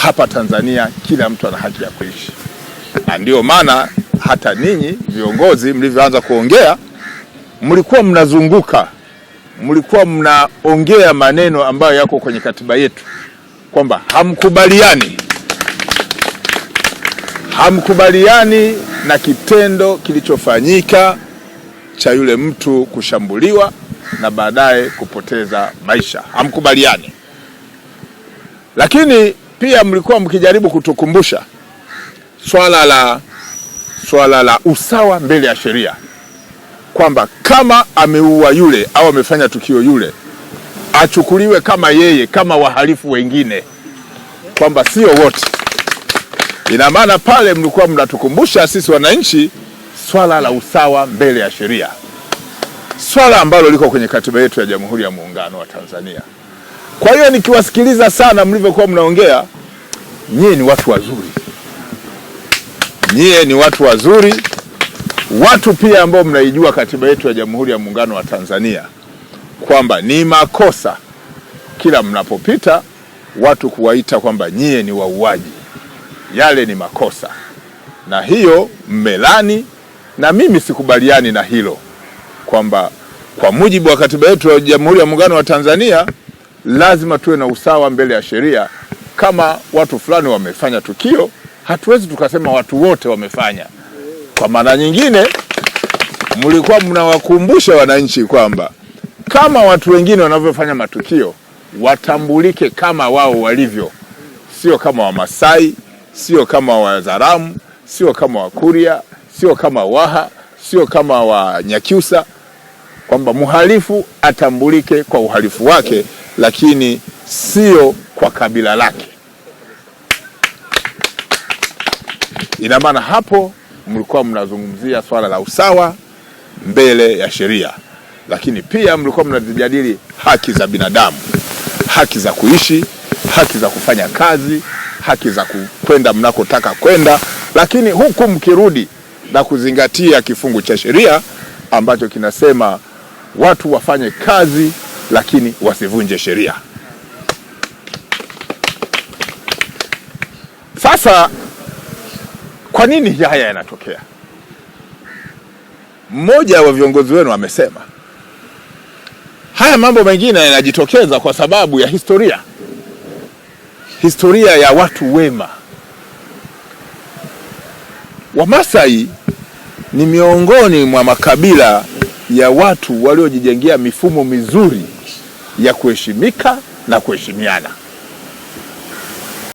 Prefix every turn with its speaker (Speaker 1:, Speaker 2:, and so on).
Speaker 1: hapa Tanzania kila mtu ana haki ya kuishi. Na ndio maana hata ninyi viongozi mlivyoanza kuongea, mlikuwa mnazunguka, mlikuwa mnaongea maneno ambayo yako kwenye katiba yetu kwamba hamkubaliani na kitendo kilichofanyika cha yule mtu kushambuliwa na baadaye kupoteza maisha. Hamkubaliani. Lakini pia mlikuwa mkijaribu kutukumbusha swala la usawa mbele ya sheria, kwamba kama ameua yule au amefanya tukio yule, achukuliwe kama yeye, kama wahalifu wengine, kwamba sio wote. Ina maana pale mlikuwa mnatukumbusha sisi wananchi swala la usawa mbele ya sheria, swala ambalo liko kwenye katiba yetu ya Jamhuri ya Muungano wa Tanzania. Kwa hiyo nikiwasikiliza sana mlivyokuwa mnaongea, nyie ni watu wazuri, nyie ni watu wazuri, watu pia ambao mnaijua katiba yetu ya Jamhuri ya Muungano wa Tanzania, kwamba ni makosa kila mnapopita watu kuwaita kwamba nyie ni wauaji. Yale ni makosa, na hiyo mmelani, na mimi sikubaliani na hilo, kwamba kwa mujibu wa katiba yetu ya Jamhuri ya Muungano wa Tanzania lazima tuwe na usawa mbele ya sheria. Kama watu fulani wamefanya tukio, hatuwezi tukasema watu wote wamefanya. Kwa maana nyingine, mlikuwa mnawakumbusha wananchi kwamba kama watu wengine wanavyofanya matukio, watambulike kama wao walivyo, sio kama Wamasai, sio kama Wazaramu, sio kama Wakuria, sio kama Waha, sio kama Wanyakyusa, kwamba mhalifu atambulike kwa uhalifu wake, lakini sio kwa kabila lake. Ina maana hapo mlikuwa mnazungumzia swala la usawa mbele ya sheria, lakini pia mlikuwa mnajadili haki za binadamu, haki za kuishi, haki za kufanya kazi, haki za kwenda mnakotaka kwenda, lakini huku mkirudi na kuzingatia kifungu cha sheria ambacho kinasema watu wafanye kazi lakini wasivunje sheria. Sasa kwa nini haya yanatokea? Mmoja wa viongozi wenu amesema haya mambo mengine yanajitokeza kwa sababu ya historia ya watu wema. Wamasai ni miongoni mwa makabila ya watu waliojijengea mifumo mizuri ya kuheshimika na kuheshimiana.